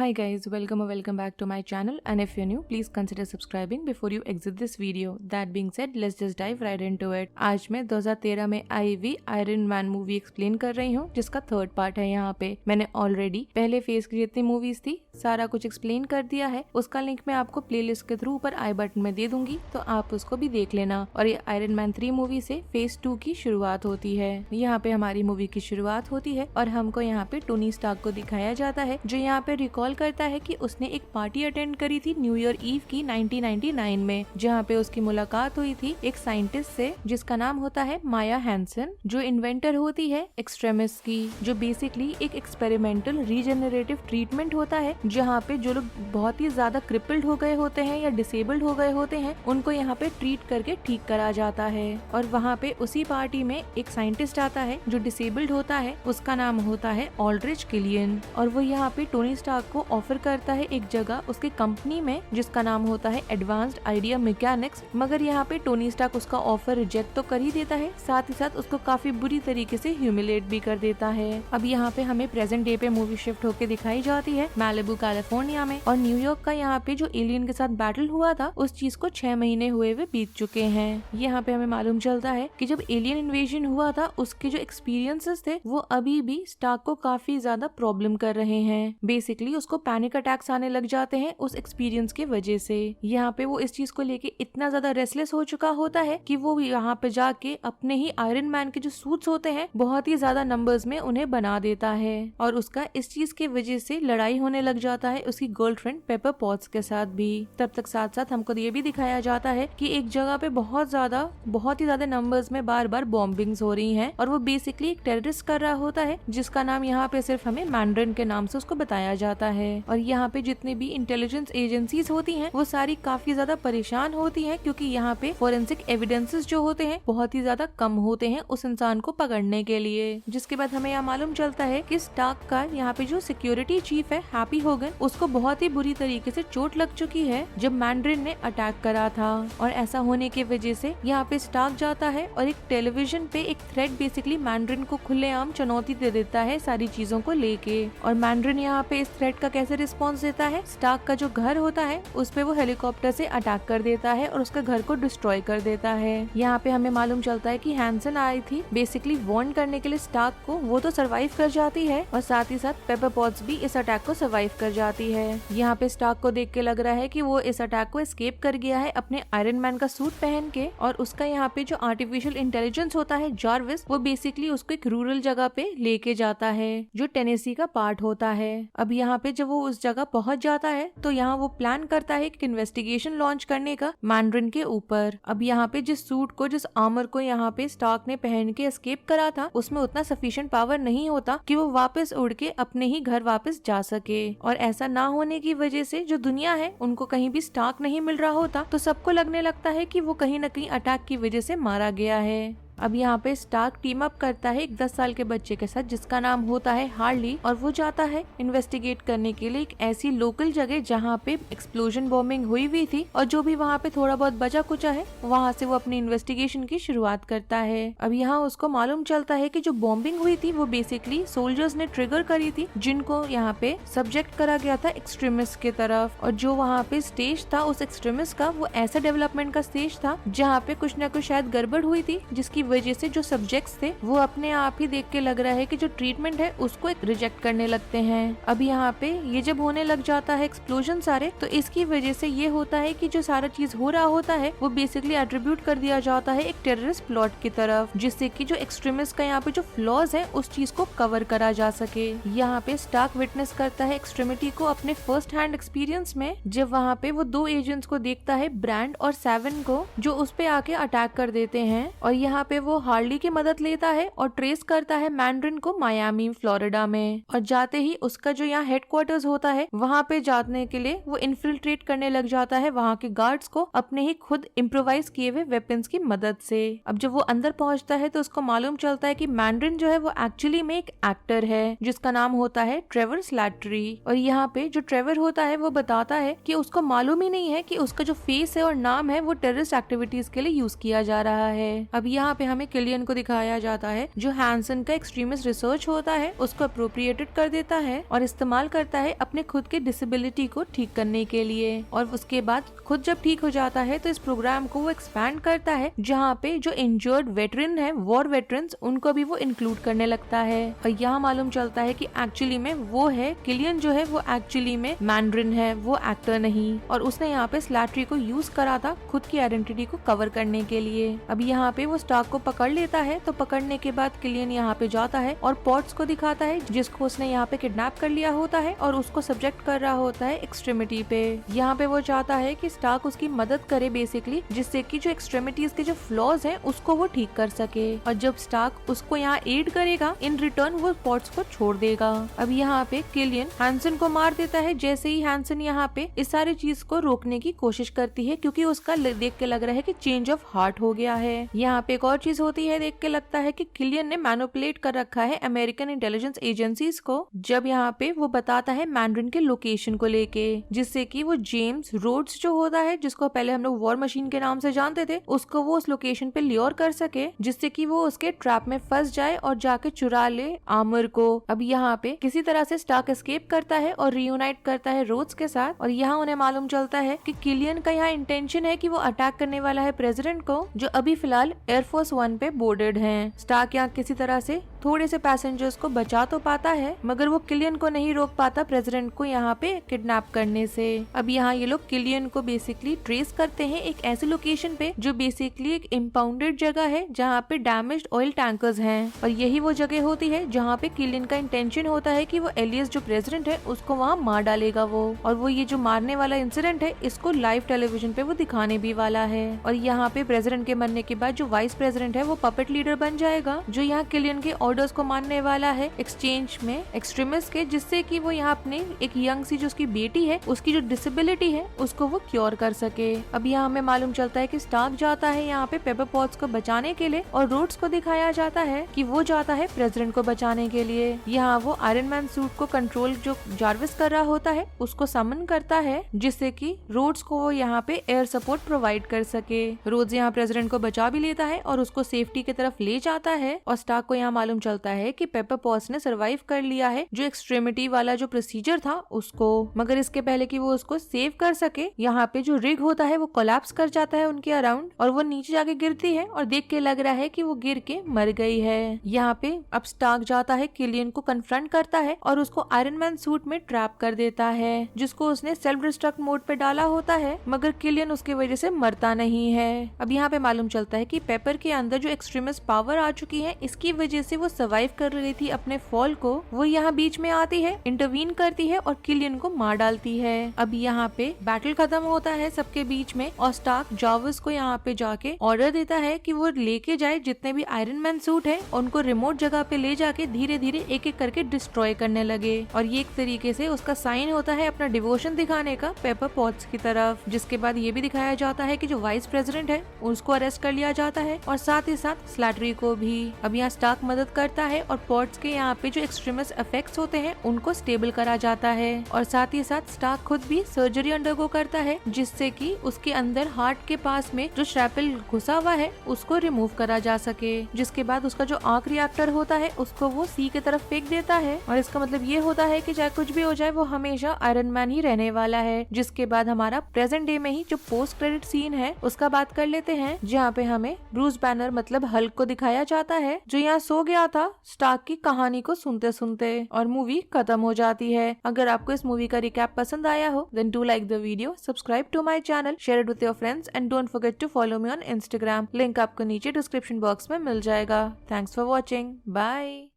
Hi guys, welcome or welcome back to my channel, and if you're new, please consider subscribing before you exit this video. That being said, let's just dive right into it. आज मैं 2013 में आई हुई iron man movie explain कर रही हूँ, जिसका third part है। यहाँ पे मैंने ऑलरेडी पहले फेज की जितनी मूवीज थी सारा कुछ एक्सप्लेन कर दिया है। उसका लिंक मैं आपको प्लेलिस्ट के थ्रू ऊपर आई बटन में दे दूंगी, तो आप उसको भी देख लेना। और ये आयरन मैन 3 मूवी से फेज 2 की शुरुआत होती है। यहाँ पे हमारी मूवी की शुरुआत होती है और हमको यहाँ पे टोनी स्टार्क को दिखाया जाता है, जो यहाँ पे रिकॉल करता है कि उसने एक पार्टी अटेंड करी थी न्यू ईयर ईव की 1999 में, जहाँ पे उसकी मुलाकात हुई थी एक साइंटिस्ट से जिसका नाम होता है माया हैंसन, जो इन्वेंटर होती है एक्सट्रीमिस की, जो बेसिकली एक एक्सपेरिमेंटल रीजेनरेटिव ट्रीटमेंट होता है, जहाँ पे जो लोग बहुत ही ज्यादा क्रिपल्ड हो गए होते हैं या डिसेबल्ड हो गए होते हैं उनको यहाँ पे ट्रीट करके ठीक करा जाता है। और वहाँ पे उसी पार्टी में एक साइंटिस्ट आता है जो डिसेबल्ड होता है, उसका नाम होता है ऑल्ड्रिच किलियन, और वो यहाँ पे टोनी स्टार्क को ऑफर करता है एक जगह उसकी कंपनी में जिसका नाम होता है एडवांस्ड आइडिया मैकेनिक्स। मगर यहाँ पे टोनी स्टार्क उसका ऑफर रिजेक्ट तो कर ही देता है, साथ ही साथ उसको काफी बुरी तरीके से ह्यूमिलेट भी कर देता है। अब यहाँ पे हमें प्रेजेंट डे पे मूवी शिफ्ट होके दिखाई जाती है मैलिबू कैलिफोर्निया में, और न्यूयॉर्क का यहाँ पे जो एलियन के साथ बैटल हुआ था उस चीज को 6 महीने हुए बीत चुके हैं। यहाँ पे हमें मालूम चलता है कि जब एलियन इन्वेजन हुआ था उसके जो एक्सपीरियंसेस थे वो अभी भी स्टार्क को काफी ज्यादा प्रॉब्लम कर रहे हैं। बेसिकली उसको पैनिक अटैक्स आने लग जाते हैं उस एक्सपीरियंस के वजह से। यहाँ पे वो इस चीज को लेके इतना ज्यादा रेस्टलेस हो चुका होता है कि वो यहाँ पे जाके अपने ही आयरन मैन के जो सूट्स होते हैं बहुत ही ज्यादा नंबर्स में उन्हें बना देता है, और उसका इस चीज के वजह से लड़ाई होने लग जाता है उसकी गर्लफ्रेंड पेपर पॉट्स के साथ भी। तब तक साथ साथ हमको ये भी दिखाया जाता है कि एक जगह पे बहुत ही ज्यादा नंबर्स में बार बार बॉम्बिंग्स हो रही हैं, और वो बेसिकली एक टेररिस्ट कर रहा होता है जिसका नाम यहाँ पे सिर्फ हमें मैंड्रिन के नाम से उसको बताया जाता है। और यहाँ पे जितने भी इंटेलिजेंस एजेंसीज होती हैं वो सारी काफी ज्यादा परेशान होती हैं, क्योंकि यहाँ पे फोरेंसिक एविडेंसेस जो होते हैं बहुत ही ज्यादा कम होते हैं उस इंसान को पकड़ने के लिए। जिसके बाद हमें यहाँ मालूम चलता है कि स्टार्क का यहाँ पे जो सिक्योरिटी चीफ है हैप्पी होगन, उसको बहुत ही बुरी तरीके से चोट लग चुकी है जब मैंड्रिन ने अटैक करा था, और ऐसा होने की वजह से यहाँ पे स्टार्क जाता है और एक टेलीविजन पे एक थ्रेड बेसिकली मैंड्रिन को खुलेआम चुनौती दे देता है सारी चीजों को लेके। और मैंड्रिन यहाँ पे इस थ्रेड का कैसे रिस्पॉन्स देता है, स्टार्क का जो घर होता है उस पे वो हेलीकॉप्टर से अटैक कर देता है और उसके घर को डिस्ट्रॉय कर देता है। यहाँ पे हमें मालूम चलता है कि हैंसन आई थी बेसिकली वार्न करने के लिए स्टार्क को, वो तो सरवाइव कर जाती है और साथ ही साथ पेपर पॉट्स भी इस अटैक को सरवाइव कर जाती है। यहाँ पे स्टार्क को देख के लग रहा है कि वो इस अटैक को एस्केप कर गया है अपने आयरन मैन का सूट पहन के, और उसका यहाँ पे जो आर्टिफिशियल इंटेलिजेंस होता है जार्विस, वो बेसिकली उसको एक रूरल जगह पे लेके जाता है जो टेनेसी का पार्ट होता है। अब यहाँ पे जब वो उस जगह पहुंच जाता है तो यहाँ वो प्लान करता है एक इन्वेस्टिगेशन लॉन्च करने का मैंड्रिन के ऊपर। अब यहाँ पे जिस सूट को, जिस आर्मर को यहाँ पे स्टार्क ने पहन के एस्केप करा था उसमें उतना सफिशिएंट पावर नहीं होता कि वो वापस उड़ के अपने ही घर वापस जा सके, और ऐसा ना होने की वजह से जो दुनिया है उनको कहीं भी स्टार्क नहीं मिल रहा होता, तो सबको लगने लगता है कि वो कहीं न कहीं अटैक की वजह से मारा गया है। अब यहाँ पे स्टार्क टीम अप करता है एक 10 साल के बच्चे के साथ जिसका नाम होता है हार्ली, और वो जाता है इन्वेस्टिगेट करने के लिए एक ऐसी लोकल जगह जहाँ पे एक्सप्लोजन बॉम्बिंग हुई थी, और जो भी वहाँ पे थोड़ा बहुत बचा कुचा है वहाँ से वो अपनी इन्वेस्टिगेशन की शुरुआत करता है। अब यहाँ उसको मालूम चलता है कि जो बॉम्बिंग हुई थी वो बेसिकली सोल्जर्स ने ट्रिगर करी थी, जिनको यहाँ पे सब्जेक्ट करा गया था एक्सट्रीमिस्ट की तरफ, और जो वहाँ पे स्टेज था उस एक्सट्रीमिस्ट का वो ऐसा डेवलपमेंट का स्टेज था जहाँ पे कुछ न कुछ शायद गड़बड़ हुई थी, जिसकी वजह से जो सब्जेक्ट्स थे वो अपने आप ही देख के लग रहा है कि जो ट्रीटमेंट है उसको एक रिजेक्ट करने लगते हैं। अब यहाँ पे ये जब होने लग जाता है एक्सप्लोजन सारे, तो इसकी वजह से ये होता है कि जो सारा चीज हो रहा होता है वो बेसिकली एट्रीब्यूट कर दिया जाता है एक टेररिस्ट प्लॉट की तरफ, जिससे कि जो एक्सट्रीमिस्ट का यहाँ पे जो फ्लॉज है उस चीज को कवर करा जा सके। यहाँ पे स्टार्क विटनेस करता है एक्सट्रीमिटी को अपने फर्स्ट हैंड एक्सपीरियंस में, जब वहाँ पे वो 2 एजेंट्स को देखता है, ब्रांड और सेवन को, जो उस पे आके अटैक कर देते हैं, और यहाँ पे वो हार्ली की मदद लेता है और ट्रेस करता है मैंड्रिन को मायामी फ्लोरिडा में, और जाते ही उसका जो यहाँ हेडक्वार्टर्स होता है वहाँ पे जाने के लिए वो इन्फिल्ट्रेट करने लग जाता है वहाँ के गार्ड्स को अपने ही खुद इम्प्रोवाइज किए हुए वेपन्स की मदद से। अब जब वो अंदर पहुँचता है तो उसको मालूम चलता है कि मैंड्रिन जो है वो एक्चुअली में एक एक्टर है जिसका नाम होता है ट्रेवर स्लैटरी, और यहाँ पे जो ट्रेवर होता है वो बताता है कि उसको मालूम ही नहीं है कि उसका जो फेस है और नाम है वो टेररिस्ट एक्टिविटीज के लिए यूज किया जा रहा है। अब यहाँ पे हमें किलियन को दिखाया जाता है जो हैंसन का एक्सट्रीमिस्ट रिसर्च होता है उसको अप्रोप्रिएटेड कर देता है और इस्तेमाल करता है अपने खुद के डिसेबिलिटी को ठीक करने के लिए। और उसके बाद खुद जब ठीक हो जाता है तो इस प्रोग्राम को वो एक्सपैंड करता है जहाँ पे जो इंजर्ड वेटरन है, वॉर वेटरन्स, उनको भी वो इंक्लूड करने लगता है। और यहाँ मालूम चलता है कि एक्चुअली में वो है किलियन जो है वो एक्चुअली में मैंड्रिन है, वो एक्टर नहीं। और उसने यहाँ पे स्लैटरी को यूज करा था खुद की आइडेंटिटी को कवर करने के लिए। अब यहाँ पे वो स्टार्क को पकड़ लेता है, तो पकड़ने के बाद किलियन यहाँ पे जाता है और पॉट्स को दिखाता है जिसको उसने यहाँ पे किडनैप कर लिया होता है और उसको सब्जेक्ट कर रहा होता है एक्सट्रीमिटी पे। यहाँ पे वो चाहता है कि स्टार्क उसकी मदद करे बेसिकली, जिससे कि जो एक्सट्रीमिटीज के जो फ्लॉज हैं उसको वो ठीक कर सके। और जब स्टार्क उसको यहाँ एड करेगा, इन रिटर्न वो पॉट्स को छोड़ देगा। अब यहाँ पे किलियन हैंसन को मार देता है जैसे ही हैंसन यहाँ पे इस सारी चीज को रोकने की कोशिश करती है, क्योंकि उसका देख के लग रहा है कि चेंज ऑफ हार्ट हो गया है। यहाँ पे एक और चीज होती है, देख के लगता है कि किलियन ने मैनिपुलेट कर रखा है अमेरिकन इंटेलिजेंस एजेंसीज को, जब यहाँ पे वो बताता है मैंड्रिन के लोकेशन को लेके, जिससे कि वो जेम्स रोड्स जो होता है, जिसको पहले हम लोग वॉर मशीन के नाम से जानते थे, उसको वो उस लोकेशन पे ल्योर कर सके, जिससे कि वो उसके ट्रैप में फंस जाए और जाके चुरा ले आर्मर को। अब यहाँ पे किसी तरह से स्टार्क एस्केप करता है और रियूनाइट करता है रोड्स के साथ। और यहाँ उन्हें मालूम चलता है कि किलियन का यहाँ इंटेंशन है कि वो अटैक करने वाला है प्रेसिडेंट को, जो अभी फिलहाल एयरफोर्स 1 पे बोर्डेड हैं। स्टार्क यहाँ किसी तरह से थोड़े से पैसेंजर्स को बचा तो पाता है, मगर वो किलियन को नहीं रोक पाता प्रेसिडेंट को यहाँ पे किडनैप करने से। अब यहाँ ये लोग किलियन को बेसिकली ट्रेस करते हैं एक ऐसी लोकेशन पे जो बेसिकली एक इम्पाउंडेड जगह है जहाँ पे डैमेज्ड ऑयल टैंकर्स हैं। और यही वो जगह होती है जहाँ पे किलियन का इंटेंशन होता है कि वो एलियस जो प्रेसिडेंट है उसको वहाँ मार डालेगा वो। और वो ये जो मारने वाला इंसिडेंट है इसको लाइव टेलीविजन पे वो दिखाने भी वाला है। और यहाँ पे प्रेसिडेंट के मरने के बाद जो वाइस प्रेसिडेंट है वो पपेट लीडर बन जाएगा, जो यहाँ किलियन के ऑर्डर्स को मानने वाला है एक्सचेंज में एक्सट्रीमिस्ट के, जिससे कि वो यहाँ अपने एक यंग सी जो उसकी बेटी है उसकी जो डिसेबिलिटी है उसको वो क्योर कर सके। अब यहाँ हमें मालूम चलता है कि स्टार्क जाता है यहाँ पे पेपर पॉट्स को बचाने के लिए, और रोड्स को दिखाया जाता है कि वो जाता है प्रेसिडेंट को बचाने के लिए। यहाँ वो आयरन मैन सूट को कंट्रोल जो जार्विस कर रहा होता है उसको समन करता है, जिससे कि रोड्स को वो यहाँ पे एयर सपोर्ट प्रोवाइड कर सके। रोड्स यहाँ प्रेसिडेंट को बचा भी लेता है और उसको सेफ्टी की तरफ ले जाता है। और स्टार्क को यहाँ मालूम चलता है कि पेपर पॉट्स ने सर्वाइव कर लिया है जो एक्सट्रीमिटी वाला जो प्रोसीजर था उसको, मगर इसके पहले कि वो उसको सेव कर सके, यहाँ पे जो रिग होता है वो कोलैप्स कर जाता है उनके अराउंड और वो नीचे जाके गिरती है और देख के लग रहा है कि वो गिर के मर गई है। यहाँ पे अब स्टार्क जाता है, किलियन को कन्फ्रंट करता है और उसको आयरन मैन सूट में ट्रैप कर देता है, जिसको उसने सेल्फ डिस्ट्रक्ट मोड पे डाला होता है, मगर किलियन उसकी वजह से मरता नहीं है। अब यहाँ पे मालूम चलता है कि पेपर के अंदर जो एक्सट्रीमिस्ट पावर आ चुकी है, इसकी वजह से वो सर्वाइव कर रही थी अपने फॉल को, वो यहाँ बीच में आती है, इंटरवीन करती है और किलियन को मार डालती है। अब यहाँ पे बैटल खत्म होता है सबके बीच में और स्टार्क जार्विस को यहाँ पे जाके ऑर्डर देता है कि वो लेके जाए जितने भी आयरन मैन सूट है उनको रिमोट जगह पे ले जाके धीरे धीरे एक एक करके डिस्ट्रॉय करने लगे। और ये एक तरीके से उसका साइन होता है अपना डिवोशन दिखाने का पेपर पॉट्स की तरफ। जिसके बाद ये भी दिखाया जाता है कि जो वाइस प्रेसिडेंट है उसको अरेस्ट कर लिया जाता है और साथ ही साथ स्लैटरी को भी। अब यहाँ स्टार्क मदद करता है और पॉट्स के यहाँ पे जो एक्सट्रीमिस्ट इफेक्ट्स होते हैं उनको स्टेबल करा जाता है। और साथ ही साथ स्टार्क खुद भी सर्जरी अंडरगो करता है, जिससे कि उसके अंदर हार्ट के पास में जो श्रैपल घुसा हुआ है उसको रिमूव करा जा सके। जिसके बाद उसका जो आर्क रिएक्टर होता है उसको वो सी की तरफ फेंक देता है और इसका मतलब ये होता है कि चाहे कुछ भी हो जाए वो हमेशा आयरन मैन ही रहने वाला है। जिसके बाद हमारा प्रेजेंट डे में ही जो पोस्ट क्रेडिट सीन है उसका बात कर लेते हैं, जहाँ पे हमें ब्रूस बैनर मतलब हल्क को दिखाया जाता है जो यहाँ सो गया था स्टार्क की कहानी को सुनते सुनते, और मूवी खत्म हो जाती है। अगर आपको इस मूवी का रिकैप पसंद आया हो then do like the video, subscribe to my channel, share it with your friends and don't forget to follow me on Instagram. Link आपको नीचे डिस्क्रिप्शन बॉक्स में मिल जाएगा। Thanks for watching, bye.